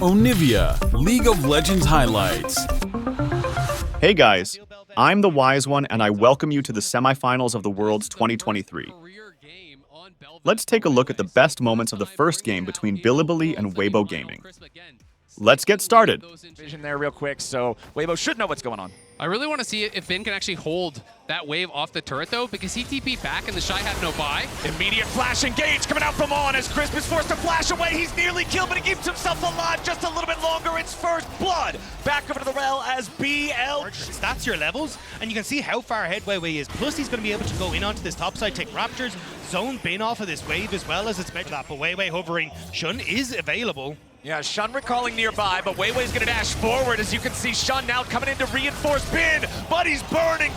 Onivia, League of Legends highlights. Hey guys, I'm the Wise One and I welcome you to the semifinals of the Worlds 2023. Let's take a look at the best moments of the first game between Bilibili and Weibo Gaming. Let's get started. Vision there real quick, so Weibo should know what's going on. I really want to see if Finn can actually hold that wave off the turret, though, because he TP'd back and the Shy had no buy. Immediate flash engage coming out from On as Crisp is forced to flash away. He's nearly killed, but he keeps himself alive just a little bit longer. It's first blood. Back over to the rail as BLG. That's your levels, and you can see how far ahead Weibo is. Plus, he's going to be able to go in onto this top side, take Raptors, zone bin off of this wave as well as it's meant to that. But Weibo hovering, Shun is available. Yeah, Shun recalling nearby, but Weiwei's gonna dash forward as you can see Shun now coming in to reinforce Bin, but he's burning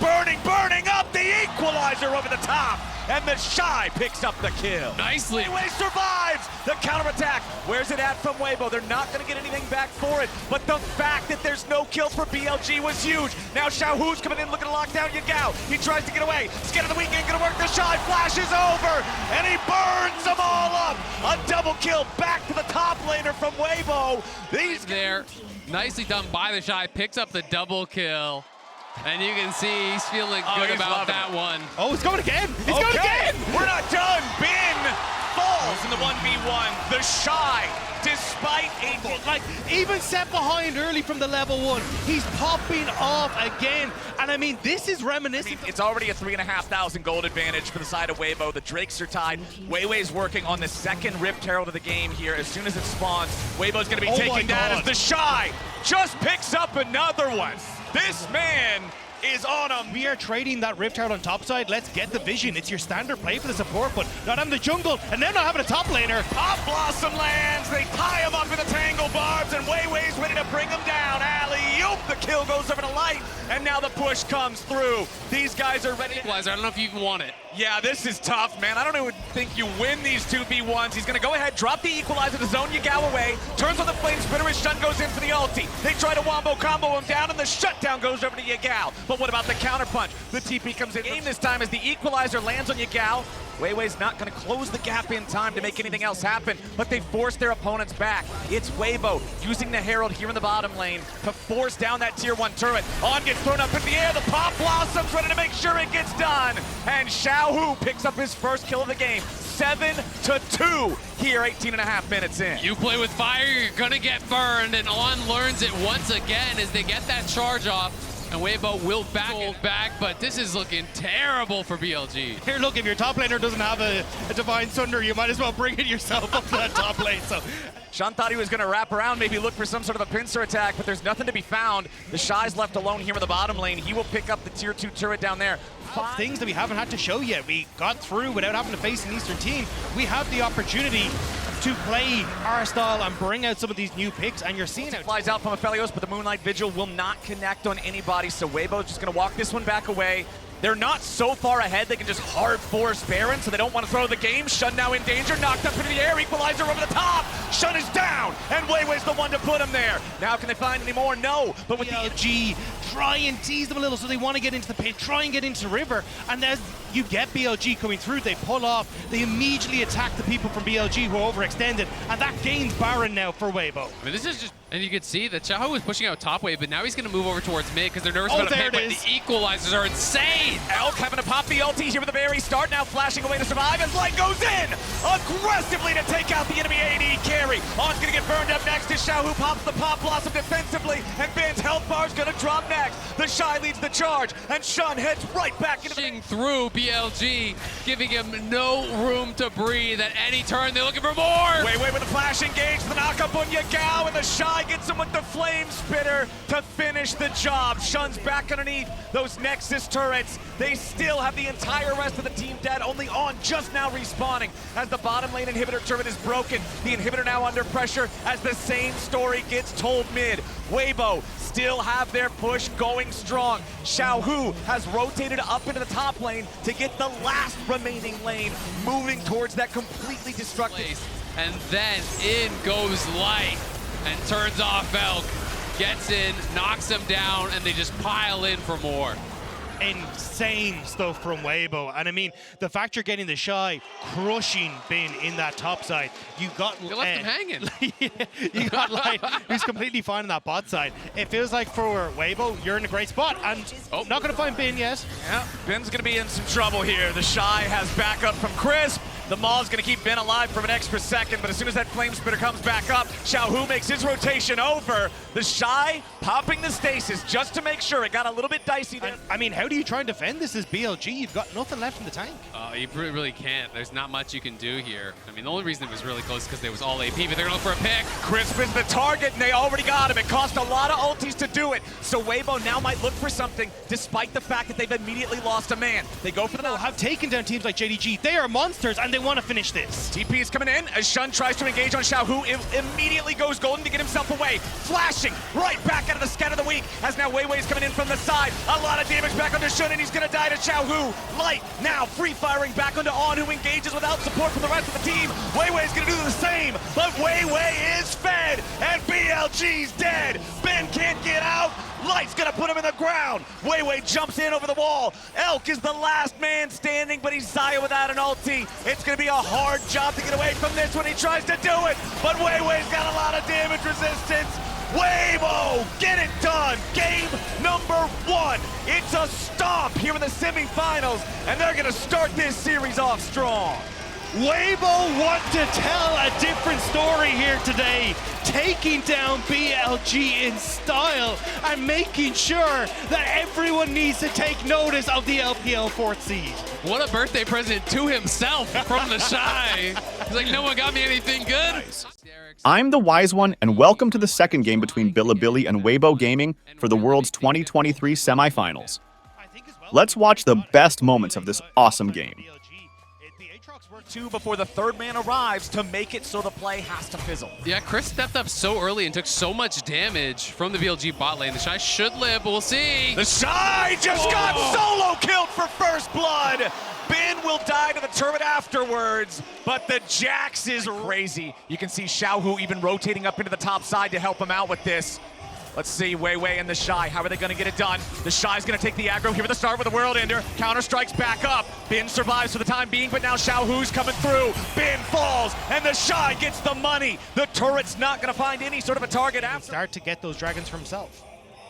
up the equalizer over the top, and the Shy picks up the kill. Nicely. Weiwei survives the counterattack. Where's it at from Weibo? They're not gonna get anything back for it, but the fact that there's no kills for BLG was huge. Now Xiaohu's coming in looking to lock down Yagao. He tries to get away. Skin of the week ain't gonna work. The Shy flashes over, and he burns them all up. A double kill back to the top laner from Weibo. These there, nicely done by the Shy, picks up the double kill. And you can see he's feeling good about that one. Oh, it's going again! It's going again! We're not done. Bin falls in the 1v1. The Shy, despite Like, even set behind early from the level 1, he's popping off again. And I mean, this is reminiscent. It's already a 3,500 gold advantage for the side of Weibo. The Drakes are tied. Weiwei's working on the second Rift Herald of the game here. As soon as it spawns, Weibo's going to be taking that as the Shy just picks up another one. This man is on him. We are trading that Rift Herald on top side. Let's get the vision. It's your standard play for the support, but not having the jungle, and then not having a top laner. Pop Blossom lands. They tie him up in the tangle barbs, and Weiwei's ready to bring him down. Alley-oop. The kill goes over to Light, and now the push comes through. These guys are ready. Equalizer, I don't know if you even want it. Yeah, this is tough, man. I don't even think you win these 2v1s. He's going to go ahead, drop the equalizer to zone Yagao away, turns on the flame spitter as Shun goes in for the ulti. They try to wombo combo him down, and the shutdown goes over to Yagao. But what about the counterpunch? The TP comes in. Game this time as the equalizer lands on Yagao. Weiwei's not going to close the gap in time to make anything else happen, but they force their opponents back. It's Weibo using the Herald here in the bottom lane to force down that tier 1 turret. On gets thrown up in the air. The Pop Blossom's ready to make sure it gets done. And Xiaohu picks up his first kill of the game. 7-2 here, 18.5 minutes in. You play with fire, you're going to get burned, and On learns it once again as they get that charge off. And Weibo will back, but this is looking terrible for BLG. Here, look, if your top laner doesn't have a Divine Sunder, you might as well bring it yourself up to that top lane. So Shun thought he was going to wrap around, maybe look for some sort of a pincer attack, but there's nothing to be found. The Shy's left alone here in the bottom lane. He will pick up the tier 2 turret down there. Things that we haven't had to show yet. We got through without having to face an Eastern team. We have the opportunity to play our style and bring out some of these new picks, and you're seeing it. Flies out from Aphelios, but the Moonlight Vigil will not connect on anybody, so Weibo's just going to walk this one back away. They're not so far ahead, they can just hard force Baron, so they don't want to throw the game. Shun now in danger, knocked up into the air, equalizer over the top. Shun is down, and Weiwei's the one to put him there. Now can they find any more? No, but with BLG, try and tease them a little so they want to get into the pit, try and get into River, and as you get BLG coming through, they pull off, they immediately attack the people from BLG who are overextended, and that gains Baron now for Weibo. I mean, this is just, and you can see that Xiaohu was pushing out top wave, but now he's going to move over towards mid because they're nervous about a pit, but the equalizers are insane. Elk having to pop the ulti here with the very start, now flashing away to survive as Light goes in aggressively to take out the enemy AD carry. On's going to get burned up next as Xiaohu pops the Pop Blossom defensively, and Ben's health bar's going to drop next. The Shy leads the charge, and Shun heads right back into the... through BLG, giving him no room to breathe at any turn. They're looking for more. Weiwei with the flash engage, the knockup on Yagao, and the Shy gets him with the flame spitter to finish the job. Shun's back underneath those Nexus turrets. They still have the entire rest of the team dead, only On just now respawning as the bottom lane inhibitor turret is broken. The inhibitor now under pressure as the same story gets told mid. Weibo still have their push going strong. Xiaohu has rotated up into the top lane to get the last remaining lane, moving towards that completely destructive. And then in goes Light and turns off Elk, gets in, knocks him down, and they just pile in for more. insane stuff from Weibo. And I mean, the fact you're getting the Shy crushing Bin in that top side, you got You left him hanging. you got Light, who's completely fine on that bot side. It feels like for Weibo, you're in a great spot, and not going to find Bin yet. Yeah, Bin's going to be in some trouble here. The Shy has backup from Crisp. The Maul's going to keep Ben alive for an extra second, but as soon as that Flame Spitter comes back up, Xiaohu makes his rotation over. The Shy popping the stasis just to make sure. It got a little bit dicey there. And, I mean, how do you try and defend this as BLG? You've got nothing left in the tank. You really can't. There's not much you can do here. I mean, the only reason it was really close is because they was all AP, but they're going for a pick. Crisp is the target, and they already got him. It cost a lot of ultis to do it. So Weibo now might look for something, despite the fact that they've immediately lost a man. They go for the knock. Have taken down teams like JDG. They are monsters, and they want to finish this. TP is coming in as Shun tries to engage on Xiaohu. Immediately goes golden to get himself away. Flashing right back out of the scat of the week as now Weiwei is coming in from the side. A lot of damage back onto Shun, and he's going to die to Xiaohu. Light now free firing back onto On, who engages without support from the rest of the team. Weiwei is going to do the same, but Weiwei is fed, and BLG's dead. Ben can't get out. Light's gonna put him in the ground. Weiwei jumps in over the wall. Elk is the last man standing, but he's Zaya without an ulti. It's gonna be a hard job to get away from this when he tries to do it, but Weiwei's got a lot of damage resistance. Weibo, get it done. Game number 1. It's a stomp here in the semifinals, and they're gonna start this series off strong. Weibo want to tell a different story here today, taking down BLG in style and making sure that everyone needs to take notice of the LPL 4th seed. What a birthday present to himself from the Shy. He's like, no one got me anything good. I'm the Wise One, and welcome to the second game between Bilibili and Weibo Gaming for the World's 2023 semifinals. Let's watch the best moments of this awesome game. Two before the third man arrives to make it so the play has to fizzle. Yeah, Chris stepped up so early and took so much damage from the BLG bot lane. The Shy should live, but we'll see. The Shy just got solo killed for first blood. Ben will die to the turret afterwards, but the Jax is crazy. You can see Xiaohu even rotating up into the top side to help him out with this. Let's see, Weiwei and the Shy. How are they going to get it done? The Shy's going to take the aggro here at the start with the World Ender. Counter strikes back up. Bin survives for the time being, but now Xiaohu's coming through. Bin falls, and the Shy gets the money. The turret's not going to find any sort of a target after. Start to get those dragons for himself.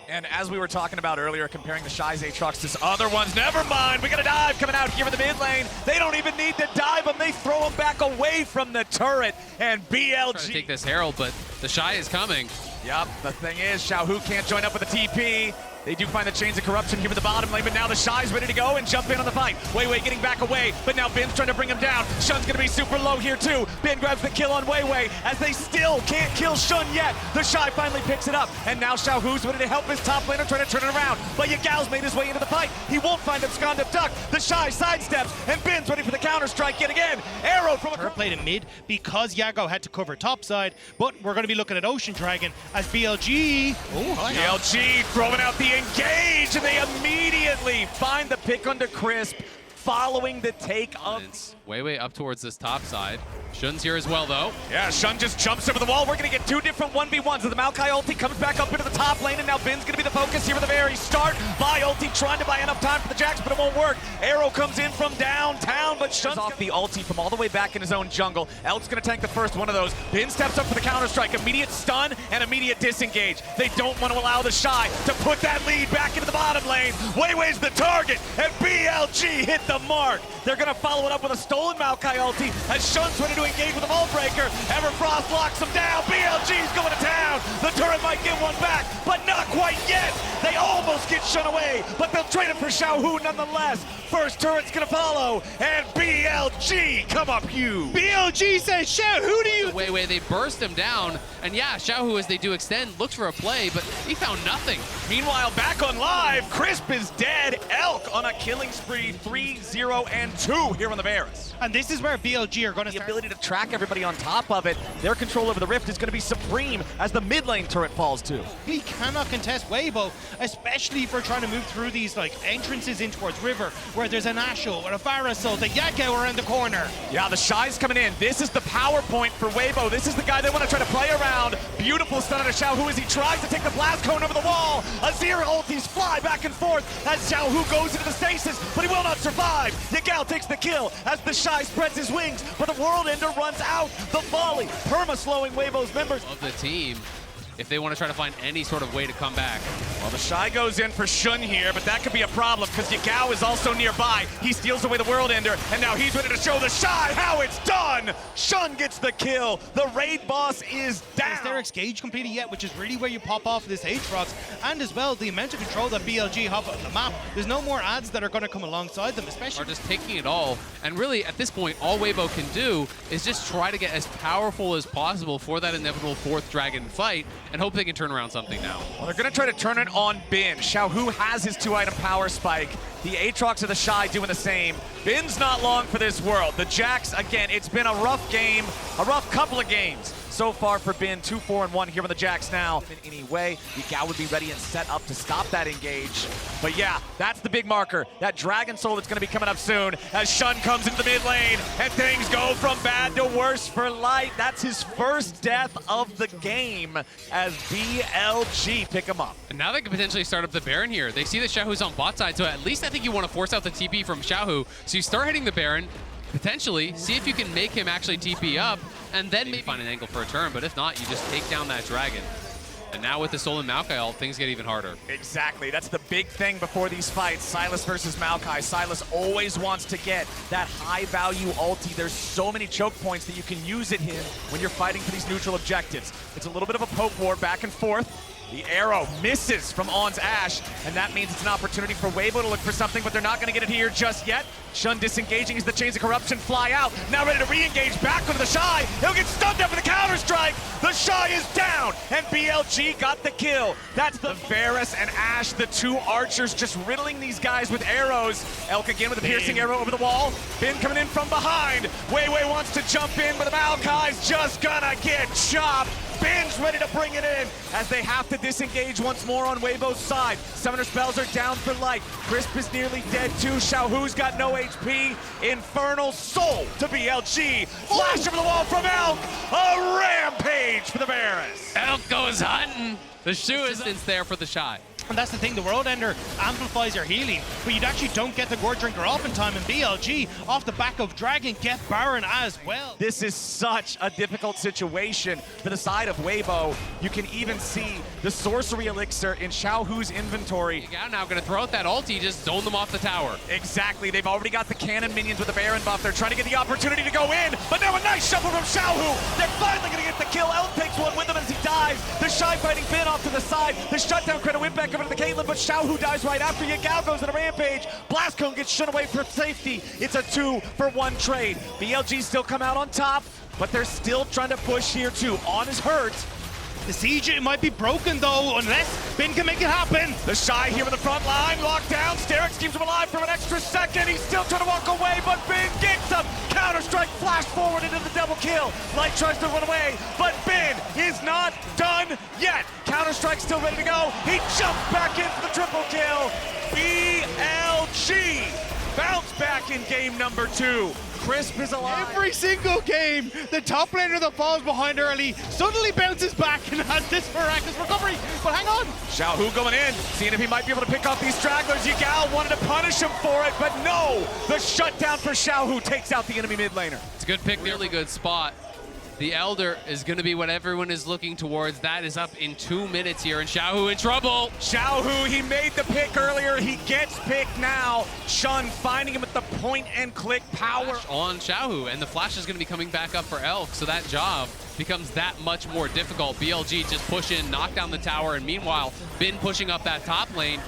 And as we were talking about earlier, comparing the Shy's Aatrox to other ones, never mind. We got a dive coming out here in the mid lane. They don't even need to dive them. They throw them back away from the turret. And BLG Trying to take this Herald, but the Shy is coming. Yep, the thing is, Xiaohu can't join up with the TP. They do find the Chains of Corruption here in the bottom lane, but now the Shy's ready to go and jump in on the fight. Weiwei getting back away, but now Bin's trying to bring him down. Shun's gonna be super low here too. Bin grabs the kill on Weiwei as they still can't kill Shun yet. The Shy finally picks it up, and now Xiaohu's ready to help his top laner try to turn it around. But Yagal's made his way into the fight. He won't find abscond up duck. The Shy sidesteps, and Bin's ready for the counter strike yet again. Arrow from a Turret played in mid because Yago had to cover top side, but we're going to be looking at Ocean Dragon as BLG. BLG throwing out the engage, and they immediately find the pick onto Crisp, following the take of... Weiwei up towards this top side. Shun's here as well, though. Yeah, Shun just jumps over the wall. We're going to get two different 1v1s. So the Maokai ulti comes back up into the top lane, and now Bin's going to be the focus here at the very start. Vi ulti trying to buy enough time for the Jax, but it won't work. Arrow comes in from downtown, but Shun's off the ulti from all the way back in his own jungle. Elk's going to tank the first one of those. Bin steps up for the counter-strike. Immediate stun and immediate disengage. They don't want to allow the Shy to put that lead back into the bottom lane. Weiwei's the target, and BLG hit the mark. They're going to follow it up with a stolen Maokai ulti as Shun's ready to engage with a Vault Breaker. Everfrost locks him down. BLG's going to town. The turret might get one back, but not quite yet. They almost get Shun away, but they'll trade it for Xiaohu nonetheless. First turret's going to follow, and BLG, come up you. BLG says, Xiao, who do you... Weiwei, they burst him down, and yeah, Xiaohu, as they do extend, looks for a play, but he found nothing. Meanwhile, back on live, Crisp is dead. Elk on a killing spree, 3-0-2 here on the Varus. And this is where BLG are going to The start... ability to track everybody on top of it. Their control over the Rift is going to be supreme as the mid lane turret falls too. He cannot contest Weibo, especially if we're trying to move through these like entrances in towards River, where there's an Asho or a Varasol, the Yagao around the corner. Yeah, the Shy's coming in. This is the power point for Weibo. This is the guy they want to try to play around. Beautiful stun on a Xiaohu as he tries to take the blast cone over the wall. Azir ultis fly back and forth as Xiaohu goes into the stasis, but he will not survive. Yagao takes the kill as the Shy spreads his wings, but the World Ender runs out. The volley, perma-slowing Weibo's members. Of the team, if they want to try to find any sort of way to come back. Well, the Shy goes in for Shun here, but that could be a problem because Yagao is also nearby. He steals away the World Ender, and now he's ready to show the Shy how it's done. Shun gets the kill. The raid boss is down. Is their Gauge completed yet, which is really where you pop off this Aatrox, and as well the amount of control that BLG have on the map. There's no more ads that are going to come alongside them, especially. Are just taking it all, and really at this point all Weibo can do is just try to get as powerful as possible for that inevitable 4th dragon fight and hope they can turn around something now. Well, they're going to try to turn it on Bin. Xiaohu has his 2-item power spike. The Aatrox of the Shy doing the same. Bin's not long for this world. The Jax, again, it's been a rough game, a rough couple of games so far for Bin. 2-4-1 here on the Jax now. In any way, Yagao would be ready and set up to stop that engage. But yeah, that's the big marker. That Dragon Soul that's going to be coming up soon as Shun comes into the mid lane and things go from bad to worse for Light. That's his first death of the game as BLG pick him up. And now they can potentially start up the Baron here. They see that Xiaohu's on bot side, so at least I think you want to force out the TP from Xiaohu. So you start hitting the Baron, potentially, see if you can make him actually TP up, and then maybe find an angle for a turn, but if not, you just take down that dragon. And now with the Soul and Maokai ult, things get even harder. Exactly, that's the big thing before these fights. Sylas versus Maokai. Sylas always wants to get that high value ulti. There's so many choke points that you can use at him when you're fighting for these neutral objectives. It's a little bit of a poke war back and forth. The arrow misses from On's Ashe, and that means it's an opportunity for Weibo to look for something, but they're not going to get it here just yet. Shun disengaging as the Chains of Corruption fly out. Now ready to re-engage back onto the Shy. He'll get stunned up for the counter-strike. The Shy is down, and BLG got the kill. That's the Varus and Ashe, the 2 archers, just riddling these guys with arrows. Elk again with a piercing arrow over the wall. Bin coming in from behind. Weiwei wants to jump in, but the Maokai's just gonna get chopped. Bin's ready to bring it in as they have to disengage once more on Weibo's side. Summoner spells are down for Light. Crisp is nearly dead too. Xiaohu's got no HP. Infernal Soul to BLG. Flash over the wall from Elk. A rampage for the Varus. Elk goes hunting. The shoe is there for the Shy. And that's the thing, the World Ender amplifies your healing, but you actually don't get the Gore Drinker off in time, and BLG, off the back of Dragon, get Baron as well. This is such a difficult situation for the side of Weibo. You can even see the Sorcery Elixir in Xiaohu's inventory. Yagao now going to throw out that ulti, just zone them off the tower. Exactly, they've already got the cannon minions with the Baron buff. They're trying to get the opportunity to go in, but now a nice shuffle from Xiaohu. They're finally going to get the kill. Elk takes one with him as he dies. The Shy fighting Bin off to the side. The shutdown credit went back over to the Caitlyn, but Xiaohu dies right after. Yagao goes on a rampage. Blast Cone gets shun away for safety. It's a 2-for-1 trade. BLG still come out on top, but they're still trying to push here too. On is hurt. The siege, it might be broken though, unless Bin can make it happen. The Shy here in the front line, locked down. Sterix keeps him alive for an extra second. He's still trying to walk away, but Bin gets him. Counter-strike, flash forward into the double kill. Light tries to run away, but Bin is not done yet. Counter-strike still ready to go. He jumps back in for the triple kill. BLG bounce back in game number 2. Crisp is alive. Every single game, the top laner that falls behind early suddenly bounces back and has this miraculous recovery. But hang on. Xiaohu going in, seeing if he might be able to pick off these stragglers. Yagao wanted to punish him for it, but no. The shutdown for Xiaohu takes out the enemy mid laner. It's a good pick, really good spot. The Elder is going to be what everyone is looking towards. That is up in 2 minutes here, and Xiaohu in trouble. Xiaohu, he made the pick earlier. He gets picked now. Shun finding him at the point-and-click power. On Xiaohu, and the flash is going to be coming back up for Elk, so that job becomes that much more difficult. BLG just push in, knock down the tower, and meanwhile, Bin pushing up that top lane.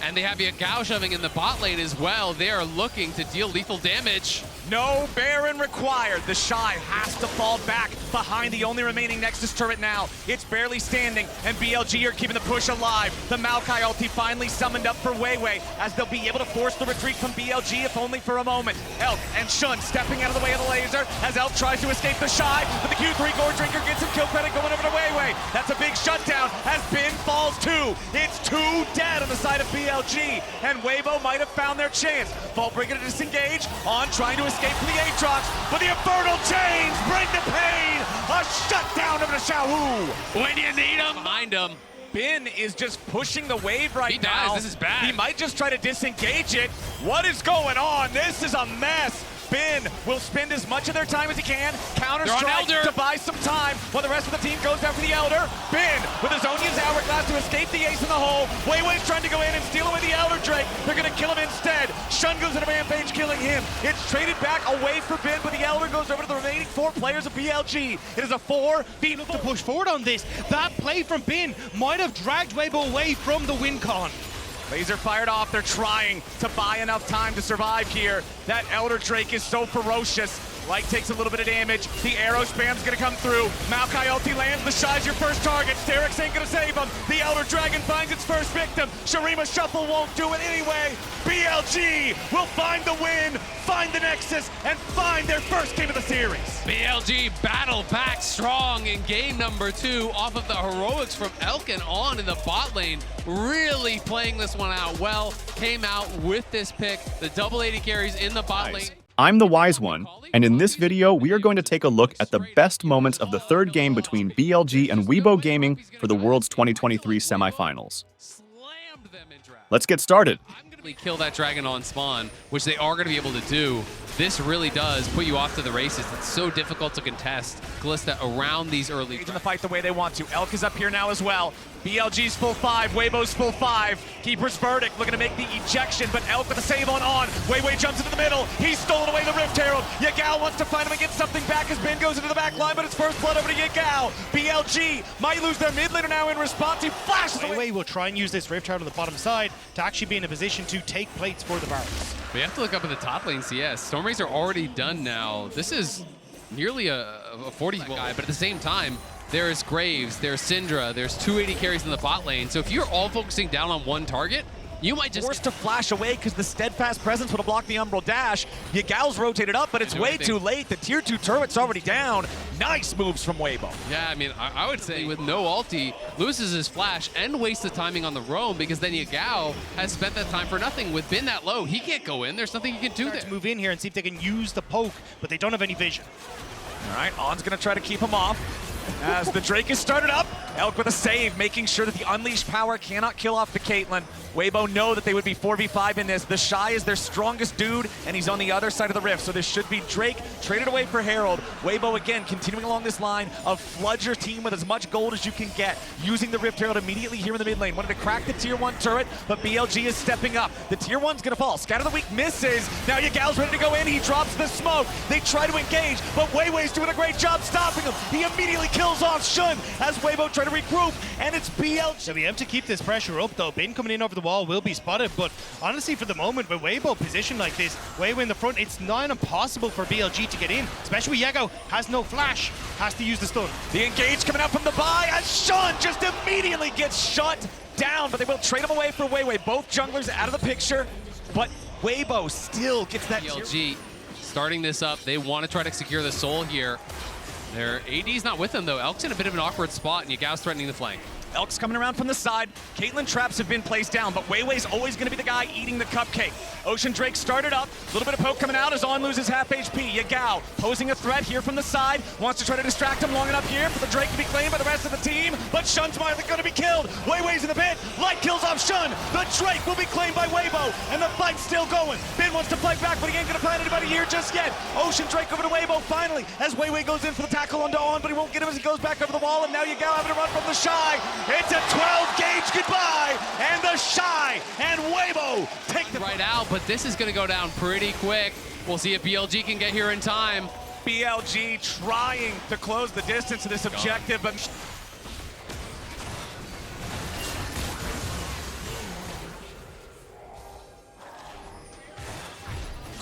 And they have Yagao shoving in the bot lane as well. They are looking to deal lethal damage. No Baron required. The Shy has to fall back, behind the only remaining Nexus turret now. It's barely standing, and BLG are keeping the push alive. The Maokai ulti finally summoned up for Weiwei, as they'll be able to force the retreat from BLG, if only for a moment. Elk and Shun stepping out of the way of the laser, as Elk tries to escape the Shy, but the Q3 Gore Drinker gets some kill credit going over to Weiwei. That's a big shutdown, as Bin falls too. It's 2 dead on the side of BLG, and Weibo might have found their chance. Vaultbreaker to disengage, on trying to escape from the Aatrox, but the Infernal Chains bring the pain! A shutdown of the Xiaohu! When you need him, behind him. Bin is just pushing the wave right now. He does, this is bad. He might just try to disengage it. What is going on? This is a mess. Bin will spend as much of their time as he can, counter-strike to buy some time, while the rest of the team goes after the Elder. Bin with his Onion's Hourglass to escape the ace in the hole. Weiwei's trying to go in and steal away the Elder Drake. They're going to kill him instead. Shun goes into Rampage, killing him. It's traded back away for Bin, but the Elder goes over to the remaining 4 players of BLG. It is a 4v4 To push forward on this, that play from Bin might have dragged Weibo away from the win con. Laser fired off. They're trying to buy enough time to survive here. That Elder Drake is so ferocious. Light takes a little bit of damage. The arrow spam's gonna come through. Maokai ulti lands. The Shy's your first target. Sterex ain't gonna save him. The Elder Dragon finds its first victim. Shurima Shuffle won't do it anyway. BLG will find the win, find the Nexus, and find their first game of the series. BLG battle back strong in game number 2 off of the heroics from Elk and On in the bot lane. Really playing this one out well. Came out with this pick. The double 80 carries in the bot lane. I'm the Wise One, and in this video, we are going to take a look at the best moments of the third game between BLG and Weibo Gaming for the World's 2023 semifinals. Let's get started. Kill that dragon on spawn, which they are going to be able to do. This really does put you off to the races. It's so difficult to contest Kalista around these early. In the fight the way they want to. Elk is up here now as well. BLG's full 5, Weibo's full 5. Keeper's Verdict looking to make the ejection, but Elk with a save on. Weiwei jumps into the middle. He's stolen away the Rift Herald. Yagao wants to find him and get something back as Ben goes into the back line, but it's first blood over to Yagao. BLG might lose their mid laner now in response. He flashes away. Weiwei will try and use this Rift Herald on the bottom side to actually be in a position to take plates for the Barons. We have to look up at the top lane CS. Stormrays are already done now. This is nearly a 40 guy, but at the same time, there's Graves, there's Syndra, there's 280 carries in the bot lane. So if you're all focusing down on one target, you might just forced to flash away because the steadfast presence would have blocked the Umbral dash. Yagao's rotated up, but it's way too late. The tier 2 turret's already down. Nice moves from Weibo. Yeah, I mean, I would say with no ulti, loses his flash and wastes the timing on the roam because then Yagao has spent that time for nothing. With Bin that low, he can't go in. There's nothing he can do there. To move in here and see if they can use the poke, but they don't have any vision. All right, On's gonna try to keep him off. As the Drake is started up, Elk with a save, making sure that the Unleashed power cannot kill off the Caitlyn. Weibo know that they would be 4v5 in this. The Shy is their strongest dude, and he's on the other side of the rift, so this should be Drake traded away for Herald. Weibo, again, continuing along this line of flood your team with as much gold as you can get, using the Rift Herald immediately here in the mid lane. Wanted to crack the tier 1 turret, but BLG is stepping up. The tier 1's gonna fall. Scatter the Weak misses. Now Yagao's ready to go in. He drops the smoke. They try to engage, but Weiwei's doing a great job stopping him. He immediately kills off Shun as Weibo try to regroup, and it's BLG. They'll be able to keep this pressure up, though. Bin coming in over the wall will be spotted, but honestly, for the moment, with Weibo positioned like this, Weibo in the front, it's not impossible for BLG to get in, especially when Yagao has no flash, has to use the stun. The engage coming out from the buy as Shun just immediately gets shut down, but they will trade him away for Weiwei. Both junglers out of the picture, but Weibo still gets that BLG starting this up. They want to try to secure the soul here. Their AD's not with them, though. Elk's in a bit of an awkward spot, and Yagao's threatening the flank. Elk's coming around from the side. Caitlyn traps have been placed down, but Weiwei's always going to be the guy eating the cupcake. Ocean Drake started up. A little bit of poke coming out as On loses half HP. Yagao posing a threat here from the side. Wants to try to distract him long enough here for the Drake to be claimed by the rest of the team, but Shun's going to be killed. Weiwei's in the pit. Light kills off Shun. The Drake will be claimed by Weibo, and the fight's still going. Bin wants to fight back, but he ain't going to find anybody here just yet. Ocean Drake over to Weibo finally as Weiwei goes in for the tackle onto On, but he won't get him as he goes back over the wall, and now Yagao having to run from the Shy. It's a 12-gauge goodbye, and the Shy and Weibo take the right out, but this is going to go down pretty quick. We'll see if BLG can get here in time. BLG trying to close the distance to this objective, but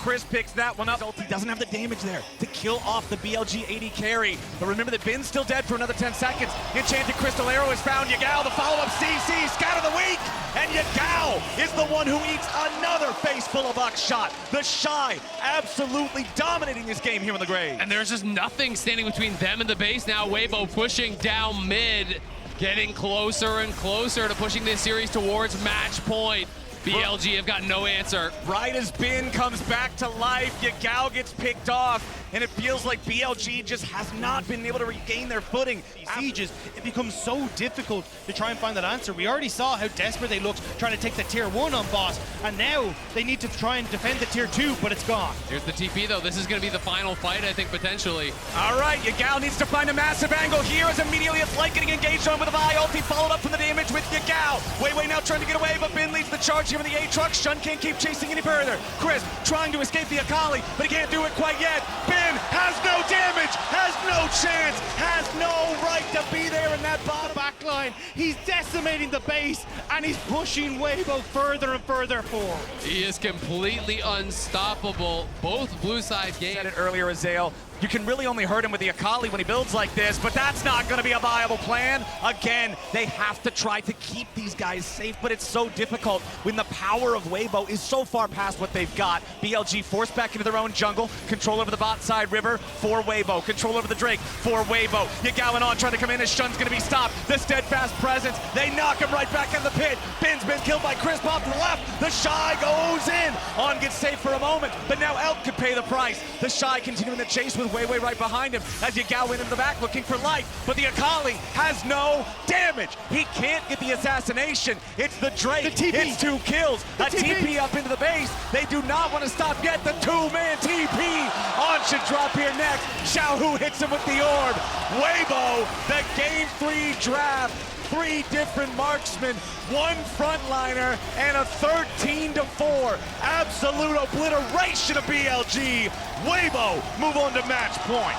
Chris picks that one up. He doesn't have the damage there to kill off the BLG 80 carry. But remember that Bin's still dead for another 10 seconds. Enchanted Crystal Arrow is found. Yagao, the follow-up CC, scout of the week. And Yagao is the one who eats another face full of buckshot. The Shy absolutely dominating this game here in the grave. And there's just nothing standing between them and the base now. Weibo pushing down mid, getting closer and closer to pushing this series towards match point. BLG have got no answer. Right as Bin comes back to life, Yagao gets picked off, and it feels like BLG just has not been able to regain their footing. Sieges, it becomes so difficult to try and find that answer. We already saw how desperate they looked trying to take the tier 1 on boss, and now they need to try and defend the tier 2, but it's gone. Here's the TP though. This is going to be the final fight, I think, potentially. All right, Yagao needs to find a massive angle here as immediately it's Light getting engaged on with a Vi ulti, followed up from the damage with Yagao. Weiwei now trying to get away, but Bin leads the charge here in the A-Truck. Shun can't keep chasing any further. Chris trying to escape the Akali, but he can't do it quite yet. Bin has no damage, has no chance, has no right to be there in that bottom Back line, he's decimating the base, and he's pushing Weibo further and further forward. He is completely unstoppable. Both blue side games. Said it earlier, Azale. You can really only hurt him with the Akali when he builds like this, but that's not going to be a viable plan. Again, they have to try to keep these guys safe, but it's so difficult when the power of Weibo is so far past what they've got. BLG forced back into their own jungle, control over the bot side river for Weibo, control over the Drake for Weibo. Yagao and On trying to come in as Shun's going to be stopped. The steadfast presence, they knock him right back in the pit. Bin's been killed by Chris off to the left. The Shy goes in. On gets safe for a moment, but now Elk could pay the price. The Shy continuing the chase with Weiwei right behind him as Yagao went into the back looking for light, but the Akali has no damage. He can't get the assassination. It's the Drake. It's 2 kills. A TP up into the base. They do not want to stop yet. The 2-man TP. On should drop here next. Xiaohu hits him with the orb. Weibo, the game 3 draft. 3 different marksmen, 1 frontliner, and a 13-4 absolute obliteration of BLG. Weibo move on to match point.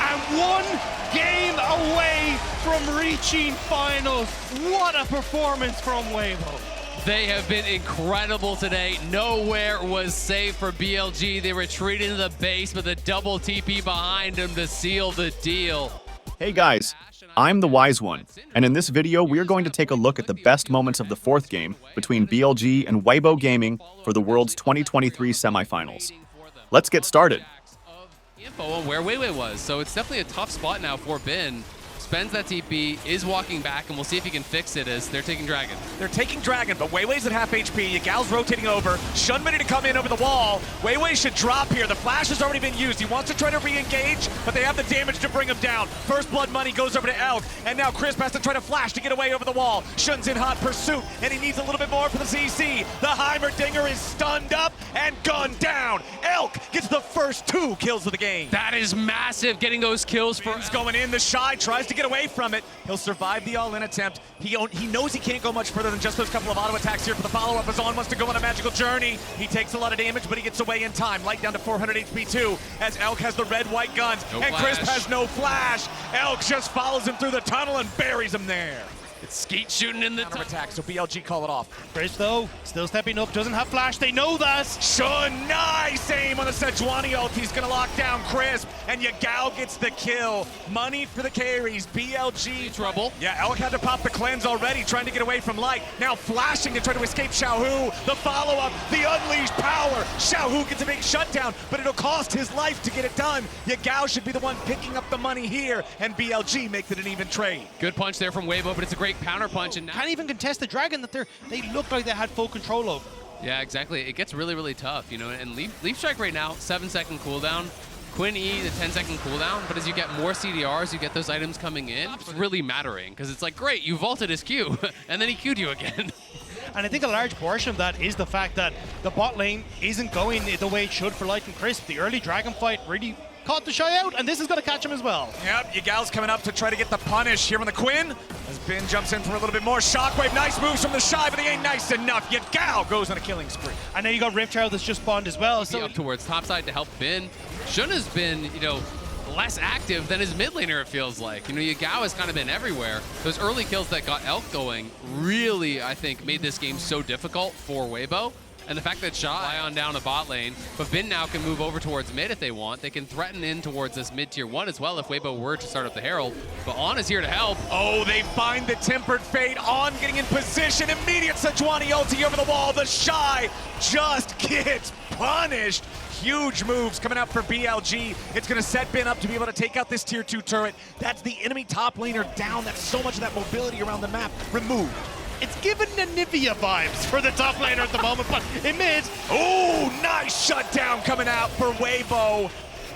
And 1 game away from reaching finals. What a performance from Weibo. They have been incredible today. Nowhere was safe for BLG. They retreated to the base with a double TP behind them to seal the deal. Hey guys, I'm the Wise One, and in this video we're going to take a look at the best moments of the 4th game between BLG and Weibo Gaming for the World's 2023 semifinals. Let's get started. Info on where Weiwei was, so it's definitely a tough spot now for Bin. Spends that TP, is walking back, and we'll see if he can fix it as they're taking Dragon. They're taking Dragon, but Weiwei's at half HP. Yagao's rotating over. Shun ready to come in over the wall. Weiwei should drop here. The flash has already been used. He wants to try to re-engage, but they have the damage to bring him down. First blood money goes over to Elk, and now Chris has to try to flash to get away over the wall. Shun's in hot pursuit, and he needs a little bit more for the CC. The Heimerdinger is stunned up and gunned down. Elk gets the first 2 kills of the game. That is massive, getting those kills for... Bin's going in. The Shy tries to get away from it. He'll survive the all-in attempt. He knows he can't go much further than just those couple of auto attacks here for the follow-up. As On wants to go on a magical journey. He takes a lot of damage, but he gets away in time. Light down to 400 HP too, as Elk has the red-white guns, and Crisp has no flash. Elk just follows him through the tunnel and buries him there. It's Skeet shooting in the attack, so BLG call it off. Chris, though, still stepping up, doesn't have flash, they know that. Shun, nice aim on the Sejuani ult. He's gonna lock down Crisp, and Yagao gets the kill. Money for the carries, BLG. Trouble. Yeah, Elk had to pop the cleanse already, trying to get away from Light. Now flashing to try to escape Xiaohu. The follow-up, the unleashed power. Xiaohu gets a big shutdown, but it'll cost his life to get it done. Yagao should be the one picking up the money here, and BLG makes it an even trade. Good punch there from Weibo, but it's a great counter punch, and now Can't even contest the Dragon that they look like they had full control over. yeah, exactly. It gets really, really tough, you know. And Leaf Strike right now, 7-second cooldown. Quinn E, the 10-second cooldown. But as you get more CDRs, you get those items coming in. It's really mattering because it's like, great, you vaulted his Q, and then he Q'd you again. And I think a large portion of that is the fact that the bot lane isn't going the way it should for Light and Crisp. The early Dragon fight really caught the Shy out, and this is going to catch him as well. Yep, Yagao's coming up to try to get the punish here on the Quinn. As Bin jumps in for a little bit more shockwave. Nice moves from the Shy, but he ain't nice enough. Yagao goes on a killing spree. And then you got Rift Herald that's just spawned as well. So Up towards topside to help Bin. Shun has been, you know, less active than his mid laner, it feels like. You know, Yagao has kind of been everywhere. Those early kills that got Elk going really, I think, made this game so difficult for Weibo. And the fact that Shy on down a bot lane, but Bin now can move over towards mid if they want. They can threaten in towards this mid tier 1 as well if Weibo were to start up the Herald. But On is here to help. Oh, they find the Tempered Fate. On getting in position. Immediate Sejuani ulti over the wall. The Shy just gets punished. Huge moves coming out for BLG. It's going to set Bin up to be able to take out this tier 2 turret. That's the enemy top laner down. That's so much of that mobility around the map removed. It's given Onivia vibes for the top laner at the moment, but in mid. Oh, nice shutdown coming out for Weibo.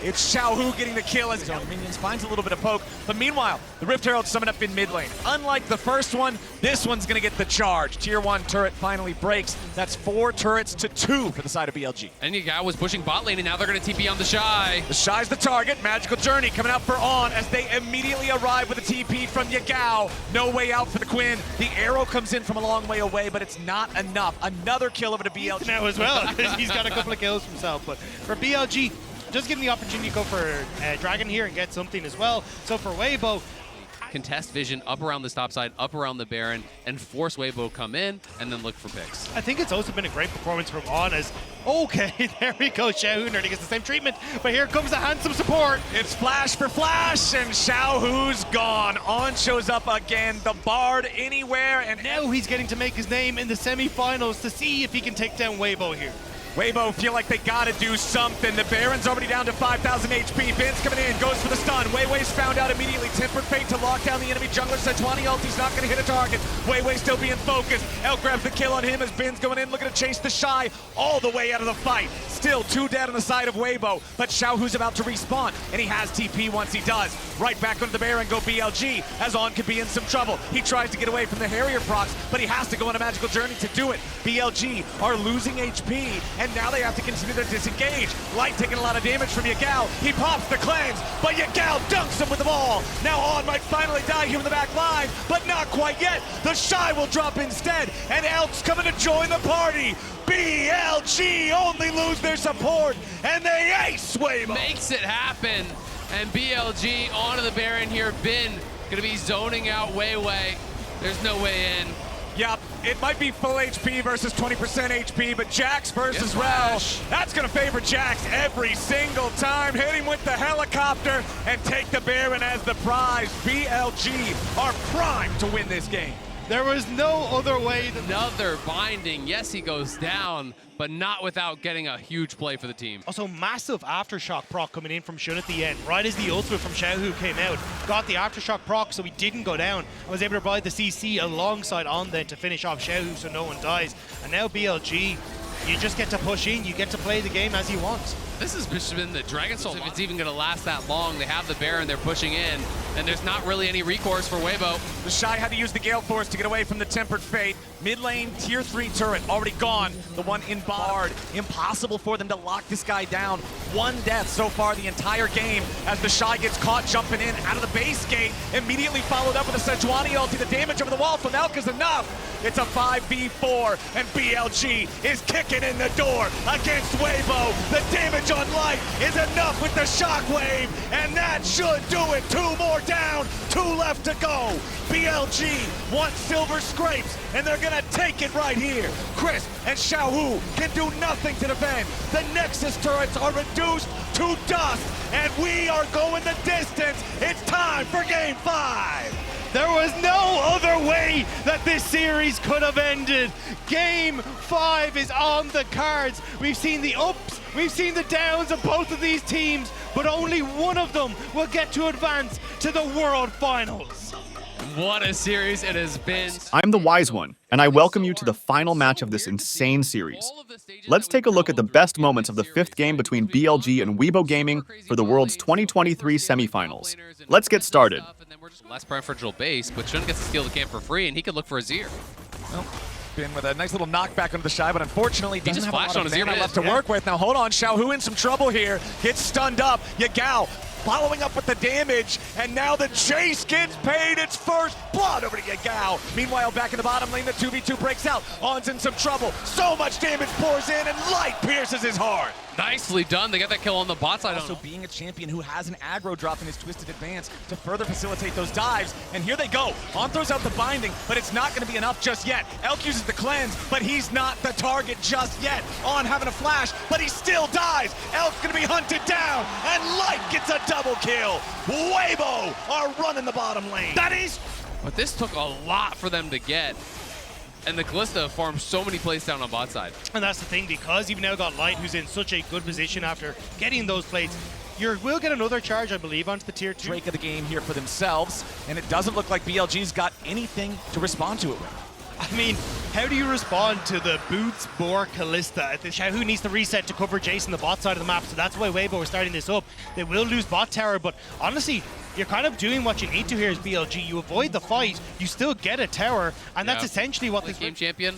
It's Xiaohu getting the kill as his own minions finds a little bit of poke. But meanwhile, the Rift Herald summoned up in mid lane. Unlike the first one, this one's going to get the charge. Tier 1 turret finally breaks. That's 4 turrets to 2 for the side of BLG. And Yagao was pushing bot lane, and now they're going to TP on the Shy. The Shy's the target. Magical Journey coming out for On as they immediately arrive with a TP from Yagao. No way out for the Quinn. The arrow comes in from a long way away, but it's not enough. Another kill over to BLG. Now as well, because he's got a couple of kills himself. But for BLG, just give him the opportunity to go for Dragon here and get something as well. So for Weibo, Contest vision up around the top side, up around the Baron, and force Weibo come in and then look for picks. I think it's also been a great performance from On as, okay, there we go, Xiaohu nearly gets the same treatment, but here comes the handsome support. It's flash for flash, and Xiaohu's gone. On shows up again, the Bard anywhere, and Now he's getting to make his name in the semifinals to see if he can take down Weibo here. Weibo feel like they gotta do something. The Baron's already down to 5,000 HP. Bin's coming in, goes for the stun. Weiwei's found out immediately. Tempered Fate to lock down the enemy jungler. Sejuani ulti's not gonna hit a target. Weiwei still being focused. Elk grabs the kill on him as Bin's going in, looking to chase the Shy all the way out of the fight. Still 2 dead on the side of Weibo, but Xiaohu's about to respawn, and he has TP once he does. Right back onto the Baron go BLG, as On could be in some trouble. He tries to get away from the Harrier procs, but he has to go on a magical journey to do it. BLG are losing HP, and now they have to continue to disengage. Light taking a lot of damage from Yagao. He pops the cleanse, but Yagao dunks him with the ball. Now On might finally die here in the back line, but not quite yet. The Shy will drop instead, and Elk's coming to join the party. BLG only lose their support, and they ace Weibo. Makes it happen, and BLG onto the Baron here. Bin gonna be zoning out Weiwei. There's no way in. Yep, it might be full HP versus 20% HP, but Jax versus Rel, Flash. that's gonna favor Jax every single time. Hit him with the helicopter and take the Baron as the prize. BLG are primed to win this game. There was no other way than Another binding. Yes, he goes down, but not without getting a huge play for the team. Also, massive Aftershock proc coming in from Shun at the end, right as the ultimate from Xiaohu came out. Got the Aftershock proc so he didn't go down. I was able to provide the CC alongside On then to finish off Xiaohu so no one dies. And now BLG, you just get to push in, you get to play the game as you want. This has been the Dragon Soul. If it's even going to last that long, they have the Baron, they're pushing in, and there's not really any recourse for Weibo. The Shy had to use the Gale Force to get away from the Tempered Fate. Mid lane, tier 3 turret, already gone. The one in Bard. Impossible for them to lock this guy down. 1 death so far the entire game as the Shy gets caught jumping in out of the base gate. Immediately followed up with a Sejuani ulti. The damage over the wall from Elk is enough. It's a 5v4, and BLG is kicking in the door against Weibo. The damage on Light is enough with the shockwave, and that should do it. 2 more down, 2 left to go. BLG want silver scrapes, and they're gonna take it right here. Chris and Xiaohu can do nothing to defend. The Nexus turrets are reduced to dust, and we are going the distance. It's time for Game 5. There was no other way that this series could have ended. Game 5 is on the cards. We've seen the ups, we've seen the downs of both of these teams, but only one of them will get to advance to the World Finals. What a series it has been. I'm the Wise One, and I welcome you to the final match of this insane series. Let's take a look at the best moments of the 5th game between BLG and Weibo Gaming for the World's 2023 semifinals. Let's get started. Less preferential base, but Shun gets to steal the camp for free, and he could look for Azir. Well, Bin with a nice little knockback onto the Shy, but unfortunately doesn't just have a flashed lot on of Azir mana mid, left to yeah. work with. Now hold on, Xiaohu in some trouble here. Gets stunned up. Yagao following up with the damage, and now the chase gets paid its first blood over to Yagao. Meanwhile, back in the bottom lane, the 2v2 breaks out. On's in some trouble. So much damage pours in, and Light pierces his heart. Nicely done. They got that kill on the bot side. Also being a champion who has an aggro drop in his twisted advance to further facilitate those dives. And here they go. On throws out the binding, but it's not going to be enough just yet. Elk uses the cleanse, but he's not the target just yet. On having a flash, but he still dies. Elk's going to be hunted down, and Light gets a double kill. Weibo are running the bottom lane. That is... But this took a lot for them to get. And the Kalista farmed so many plays down on bot side. And that's the thing, because you've now got Light, who's in such a good position after getting those plates. You will get another charge, I believe, onto the tier 2. Drake of the game here for themselves, and it doesn't look like BLG's got anything to respond to it with. I mean, how do you respond to the Boots Boar Kalista? Xiaohu needs to reset to cover Jason the bot side of the map, so that's why Weibo is starting this up. They will lose bot tower, but honestly, you're kind of doing what you need to here as BLG. You avoid the fight, you still get a tower, and that's essentially what this game champion.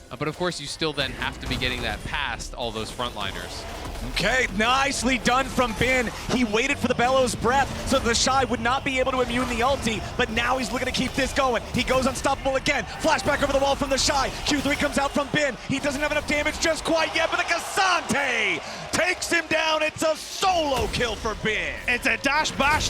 But of course, you still then have to be getting that past all those frontliners. Okay, nicely done from Bin. He waited for the Bellows breath so the Shy would not be able to immune the ulti, but now he's looking to keep this going. He goes unstoppable again. Flashback over the wall from the Shy. Q3 comes out from Bin. He doesn't have enough damage just quite yet, but the Cassante takes him down. It's a solo kill for Bin. It's a dash, bash,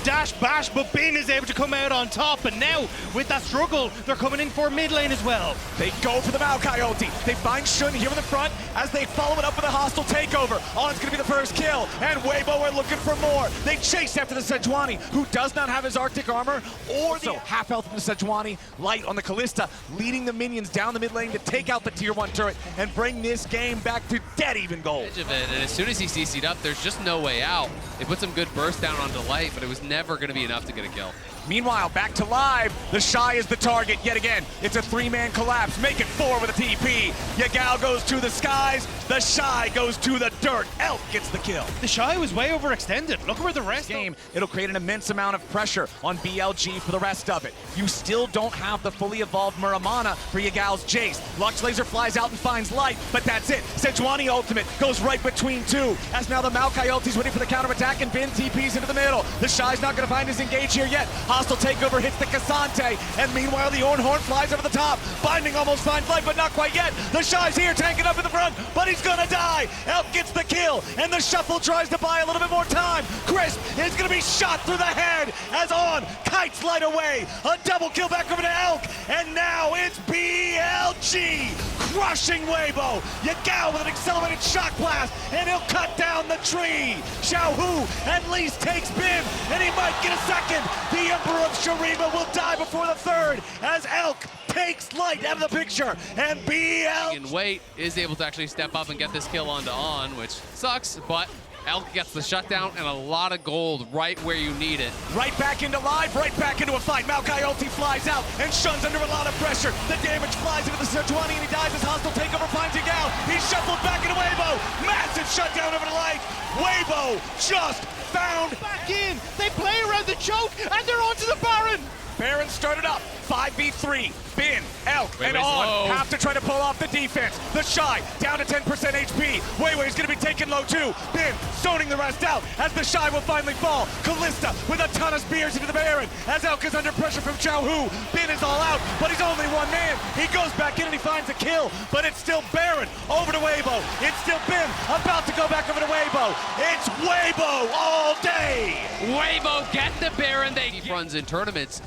but Bin is able to come out on top, and now, with that struggle, they're coming in for mid lane as well. They go for the Maokai ulti. They find Shun here in the front as they follow it up with a hostile takeover. On it's going to be the first kill, and Weibo are looking for more. They chase after the Sejuani, who does not have his Arctic armor, or the half health from the Sejuani. Light on the Kalista, leading the minions down the mid lane to take out the tier 1 turret and bring this game back to dead even gold. Edge of it, and as soon as he CC'd up, there's just no way out. They put some good burst down onto Light, but it was never going to be enough to get a kill. Meanwhile, back to live. The Shy is the target yet again. It's a 3-man collapse. Make it 4 with a TP. Yagao goes to the skies. The Shy goes to the dirt. Elk gets the kill. The Shy was way overextended. Look where the rest game. It'll create an immense amount of pressure on BLG for the rest of it. You still don't have the fully evolved Muramana for Yagao's Jace. Lux Laser flies out and finds Light, but that's it. Sejuani ultimate goes right between two, as now the Maokai ulti's waiting for the counterattack, and Bin TP's into the middle. The Shy's not going to find his engage here yet. Hostile takeover hits the Cassante, and meanwhile the Ornhorn flies over the top. Binding almost finds Light, but not quite yet. The Shy's here, tanking up in the front, but he's gonna die. Elk gets the kill, and the Shuffle tries to buy a little bit more time. Crisp is gonna be shot through the head as On kites Light away. A double kill back over to Elk, and now it's BLG crushing Weibo. Yagao with an accelerated shock blast, and he'll cut down the tree. Xiaohu at least takes Bin, and he might get a second. The Emperor of Shuriba will die before the third as Elk takes Light out of the picture, and BL Wait is able to actually step up and get this kill onto On, which sucks, but Elk gets the shutdown and a lot of gold right where you need it. Right back into live, right back into a fight. Maokai ulti flies out and Shun's under a lot of pressure. The damage flies into the Sejuani, and he dies as hostile takeover finds Yagao. He's shuffled back into Weibo. Massive shutdown over to Light. Weibo just found back in. They play around the choke, and they're onto the Baron. Baron started up, 5v3. Bin, Elk, and On low. have to try to pull off the defense. The Shy down to 10% HP. Weiwei's gonna be taken low too. Bin zoning the rest out as the Shy will finally fall. Kalista with a ton of spears into the Baron as Elk is under pressure from Xiaohu. Bin is all out, but he's only one man. He goes back in and he finds a kill, but it's still Baron over to Weibo. It's still Bin about to go back over to Weibo. It's Weibo all day. Weibo get the Baron. They runs in tournaments.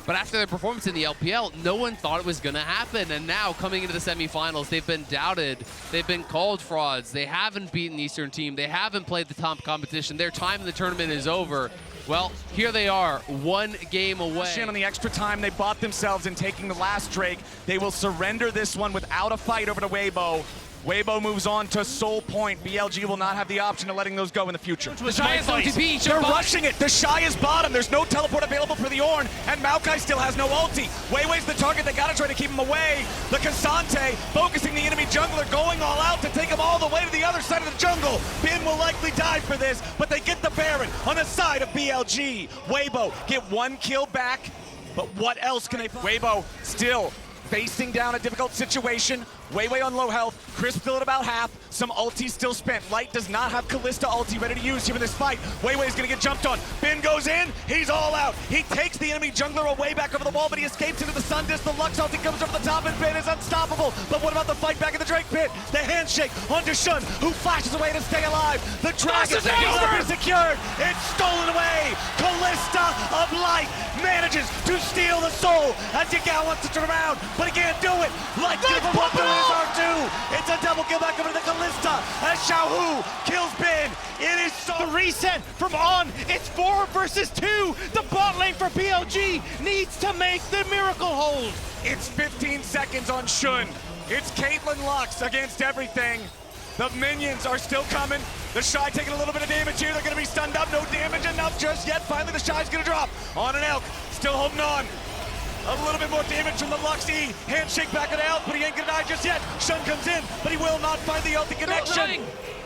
But after their performance in the LPL, no one thought it was going to happen. And now, coming into the semifinals, they've been doubted. They've been called frauds. They haven't beaten the Eastern team. They haven't played the top competition. Their time in the tournament is over. Well, here they are, one game away. On the extra time they bought themselves in taking the last Drake. They will surrender this one without a fight over to Weibo. Weibo moves on to Soul Point. BLG will not have the option of letting those go in the future. The Shy is OTP. They're rushing it. The Shy is bottom. There's no teleport available for the Ornn, and Maokai still has no ulti. Weiwei's the target. They gotta try to keep him away. The Cassante focusing the enemy jungler, going all out to take him all the way to the other side of the jungle. Bin will likely die for this, but they get the Baron on the side of BLG. Weibo get one kill back, but what else can they... Weibo still facing down a difficult situation. Weibo on low health, Chris still at about half, some ulti still spent. Light does not have Kalista ulti ready to use here in this fight. Weibo is gonna get jumped on. Bin goes in, he's all out. He takes the enemy jungler away back over the wall, but he escapes into the sun disc. The Lux ulti comes over the top and Bin is unstoppable. But what about the fight back in the Drake pit? The handshake onto Shun, who flashes away to stay alive. The dragon is secured. It's stolen away. Kalista of Light manages to steal the soul as Yagao wants to turn around, but he can't do it. Light gives him up to his R2. It's a double kill back over to the Kalista as Xiaohu kills Bin. It is so The reset from On. It's 4 versus 2. The bot lane for BLG needs to make the miracle hold. It's 15 seconds on Shun. It's Caitlyn Lux against everything. The minions are still coming. The Shy taking a little bit of damage here. They're going to be stunned up. No damage enough just yet. Finally, the Shy's going to drop on an Elk. Still holding on. A little bit more damage from the Luxy. Handshake back at Elk, but he ain't going to die just yet. Shun comes in, but he will not find the ulti connection.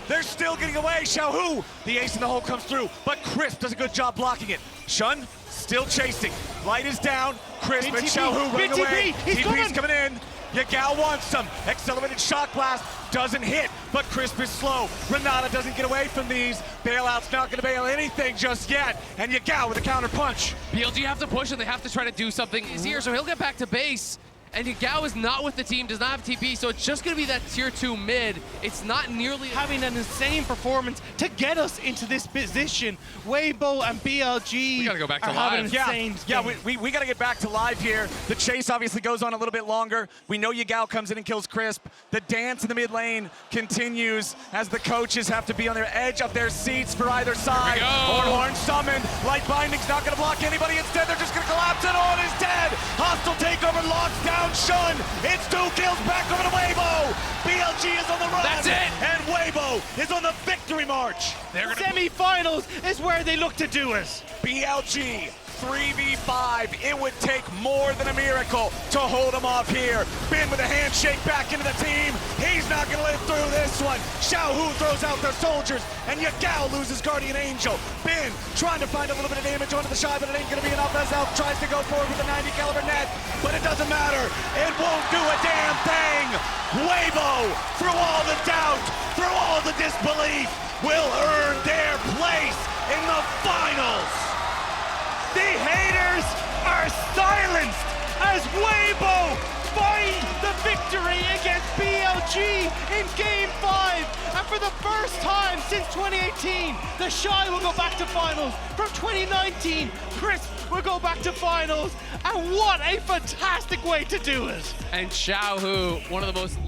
They're still getting away. Xiaohu, the ace in the hole comes through, but Chris does a good job blocking it. Shun still chasing. Light is down. Chris and Xiaohu running away. TP's coming in. Yagao wants some. Accelerated shock blast doesn't hit, but Crisp is slow. Renata doesn't get away from these. Bailout's not going to bail anything just yet. And Yagao with a counter punch. BLG have to push and they have to try to do something easier, so he'll get back to base. And Yagao is not with the team, does not have TP, so it's just going to be that tier 2 mid. It's not nearly having an insane performance to get us into this position. Weibo and BLG we gotta go back to are having live. an insane game. We got to get back to live here. The chase obviously goes on a little bit longer. We know Yagao comes in and kills Crisp. The dance in the mid lane continues as the coaches have to be on their edge of their seats for either side. Horn summoned. Light Binding's not going to block anybody. Instead, they're just going to collapse it. On is dead. Hostile takeover locks down Shun. It's 2 kills back over to Weibo. BLG is on the run. That's it. And Weibo is on the victory march. Semi-finals is where they look to do it. BLG 3v5. It would take more than a miracle to hold him off here. Bin with a handshake back into the team. He's not going to live through this one. Xiaohu throws out their soldiers, and Yagao loses Guardian Angel. Bin trying to find a little bit of damage onto the Shy, but it ain't going to be enough as Elf tries to go forward with a 90 caliber net, but it doesn't matter. It won't do a damn thing. Weibo, through all the doubt, through all the disbelief, will earn their place in the finals. The haters are silenced as Weibo find the victory against BLG in Game 5. And for the first time since 2018, the Shy will go back to finals. From 2019, Chris will go back to finals. And what a fantastic way to do it. And Xiaohu, one of the most